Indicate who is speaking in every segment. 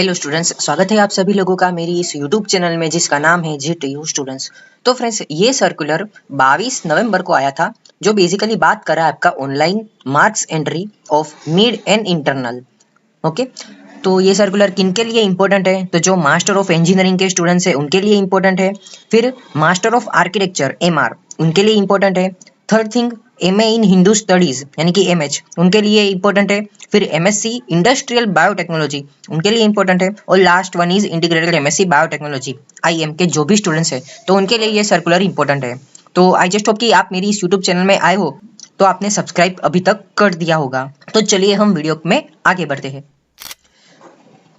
Speaker 1: Hello students, स्वागत है आप सभी लोगों का मेरी इस यूट्यूब चैनल में जिसका नाम है GTU स्टूडेंट्स। तो फ्रेंड्स, ये सर्कुलर 22 नवंबर को आया था, जो बेसिकली बात कर रहा है आपका online marks entry of mid and internal. Okay, तो ये सर्कुलर किन के लिए इंपॉर्टेंट है? तो जो मास्टर ऑफ इंजीनियरिंग के स्टूडेंट्स है उनके लिए इंपॉर्टेंट है। फिर मास्टर ऑफ आर्किटेक्चर MR उनके लिए इंपॉर्टेंट है। थर्ड थिंग, MA इन हिंदू स्टडीज यानी कि MH उनके लिए इंपॉर्टेंट है। फिर MSc इंडस्ट्रियल बायोटेक्नोलॉजी उनके लिए इंपॉर्टेंट है। और last one is integrated MSc biotechnology IM के जो भी स्टूडेंट्स है तो उनके लिए ये सर्कुलर इंपॉर्टेंट है। तो आई जस्ट होप कि आप मेरी इस यूट्यूब चैनल में आए हो तो आपने सब्सक्राइब अभी तक कर दिया होगा। तो चलिए हम वीडियो में आगे बढ़ते हैं।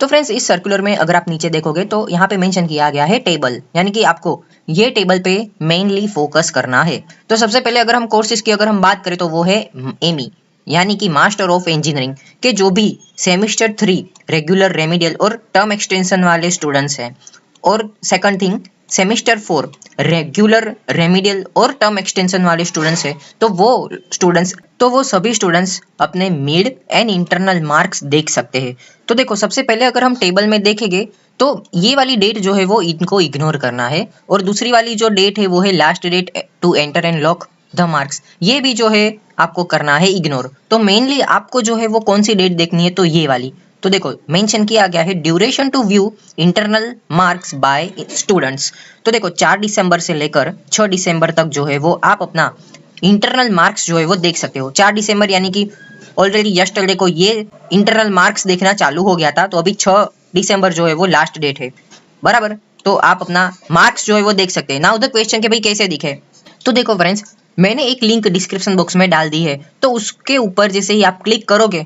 Speaker 1: तो फ्रेंड्स, इस सर्कुलर में अगर आप नीचे देखोगे तो यहाँ पे मेंशन किया गया है टेबल, यानी कि आपको ये टेबल पे मेनली फोकस करना है। तो सबसे पहले अगर हम कोर्सेज की अगर हम बात करें तो वो है ME यानी कि मास्टर ऑफ इंजीनियरिंग के जो भी सेमेस्टर 3 रेगुलर रेमिडियल और टर्म एक्सटेंशन वाले स्टूडेंट्स हैं। और second thing, semester 4 regular remedial और टर्म एक्सटेंशन वाले स्टूडेंट्स है तो वो सभी स्टूडेंट्स अपने मिड एंड इंटरनल मार्क्स देख सकते हैं। तो देखो, सबसे पहले अगर हम टेबल में देखेंगे तो ये वाली डेट जो है वो इनको इग्नोर करना है, और दूसरी वाली जो डेट है वो है last date to enter and lock the marks, ये भी जो है आपको करना है इग्नोर। तो मेनली आपको जो है वो कौन सी डेट देखनी है? तो ये वाली। तो देखो, मेंशन किया गया है duration to view internal marks by students. तो देखो, 4 दिसंबर से लेकर 6 दिसंबर तक जो है वो आप अपना इंटरनल मार्क्स जो है वो देख सकते हो। 4 दिसंबर यानी कि ऑलरेडी यस्टरडे को ये इंटरनल मार्क्स देखना चालू हो गया था, तो अभी 6 दिसंबर जो है वो लास्ट डेट है, बराबर। तो आप अपना मार्क्स जो है वो देख सकते हैं। नाउ द क्वेश्चन के भाई कैसे दिखे? तो देखो फ्रेंड्स, मैंने एक लिंक डिस्क्रिप्शन बॉक्स में डाल दी है, तो उसके ऊपर जैसे ही आप क्लिक करोगे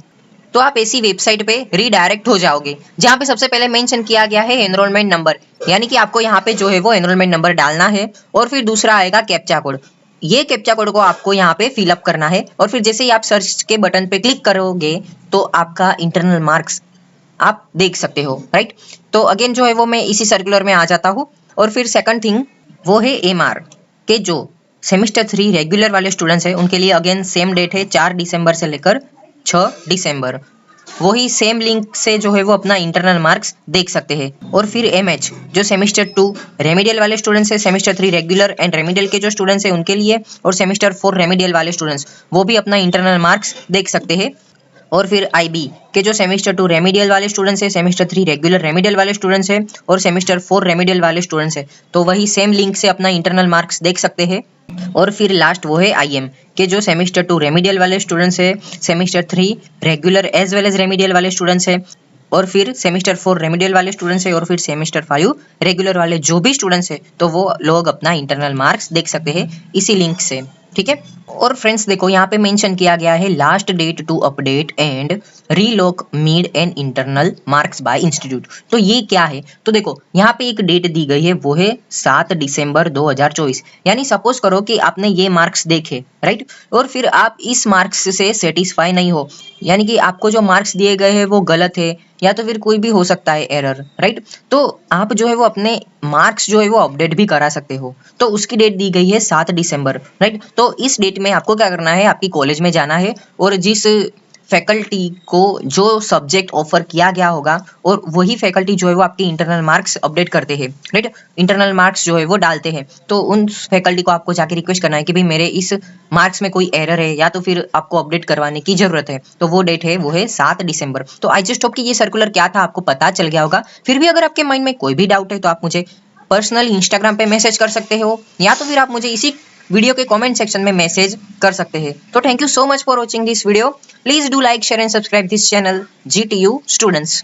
Speaker 1: तो आप ऐसी वेबसाइट पे रीडायरेक्ट हो जाओगे, जहाँ पे सबसे पहले मेंशन किया गया है एनरोलमेंट नंबर, यानी कि आपको यहाँ पे जो है वो एनरोलमेंट नंबर डालना है। और फिर दूसरा आएगा कैप्चा कोड। ये कैप्चा कोड को आपको यहाँ पे फिलअप करना है, और फिर जैसे ही आप सर्च के बटन पे क्लिक करोगे तो आपका इंटरनल मार्क्स आप देख सकते हो, राइट। तो अगेन जो है वो मैं इसी सर्कुलर में आ जाता हूँ। और फिर सेकंड थिंग वो है MR के जो सेमेस्टर 3 रेगुलर वाले स्टूडेंट्स हैं उनके लिए अगेन सेम डेट है 4 दिसंबर से लेकर 6 दिसंबर। वही सेम लिंक से जो है वो अपना इंटरनल मार्क्स देख सकते हैं। और फिर MH जो सेमेस्टर 2 रेमिडियल वाले स्टूडेंट्स है, सेमेस्टर 3 रेगुलर एंड रेमिडियल के जो स्टूडेंट्स है उनके लिए, और सेमेस्टर 4 रेमिडियल वाले स्टूडेंट्स वो भी अपना इंटरनल मार्क्स देख सकते हैं। और फिर IB के जो सेमेस्टर 2 रेमिडियल वाले स्टूडेंट्स है, सेमेस्टर 3 रेगुलर रेमिडियल वाले स्टूडेंट्स है, और सेमेस्टर 4 रेमिडियल वाले स्टूडेंट्स है, तो वही सेम लिंक से अपना इंटरनल मार्क्स देख सकते हैं। और फिर लास्ट वो है IM के जो सेमेस्टर 2 रेमिडियल वाले स्टूडेंट्स है, semester 3 regular as well as remedial वाले स्टूडेंट्स है, और फिर सेमेस्टर 4 रेमिडियल वाले स्टूडेंट्स है, और फिर सेमेस्टर 5 रेगुलर वाले जो भी स्टूडेंट्स है तो वो लोग अपना इंटरनल मार्क्स देख सकते हैं इसी लिंक से, ठीक है। और फ्रेंड्स देखो, यहाँ पे मेंशन किया गया है last date to update and relock mid and internal marks by institute. तो ये क्या है? तो देखो, यहाँ पे एक डेट दी गई है, वो है 7 दिसंबर 2024। यानी सपोज करो कि आपने ये मार्क्स देखे, राइट, और फिर आप इस मार्क्स से सेटिस्फाई नहीं हो, यानी कि आपको जो मार्क्स दिए गए हैं वो गलत है, या तो फिर कोई भी हो सकता है एरर, राइट। तो आप जो है वो अपने मार्क्स जो है वो अपडेट भी करा सकते हो। तो उसकी डेट दी गई है 7 दिसंबर, राइट। तो इस डेट में आपको क्या करना है? आपकी कॉलेज में जाना है, और जिस फैकल्टी को जो सब्जेक्ट ऑफर किया गया होगा, और वही फैकल्टी जो है वो आपकी इंटरनल मार्क्स अपडेट करते हैं, राइट, इंटरनल मार्क्स जो है वो डालते हैं। तो उन फैकल्टी को आपको जाके रिक्वेस्ट करना है कि भाई मेरे इस मार्क्स में कोई एरर है, या तो फिर आपको अपडेट करवाने की जरूरत है। तो वो डेट है वो है 7 दिसंबर। तो आई जस्ट होप कि ये सर्कुलर क्या था आपको पता चल गया होगा। फिर भी अगर आपके माइंड में कोई भी डाउट है तो आप मुझे पर्सनली इंस्टाग्राम पे मैसेज कर सकते हो, या तो फिर आप मुझे इसी वीडियो के कमेंट सेक्शन में मैसेज कर सकते हैं। तो thank you so much for watching this video. Please do like, share and subscribe this channel GTU students.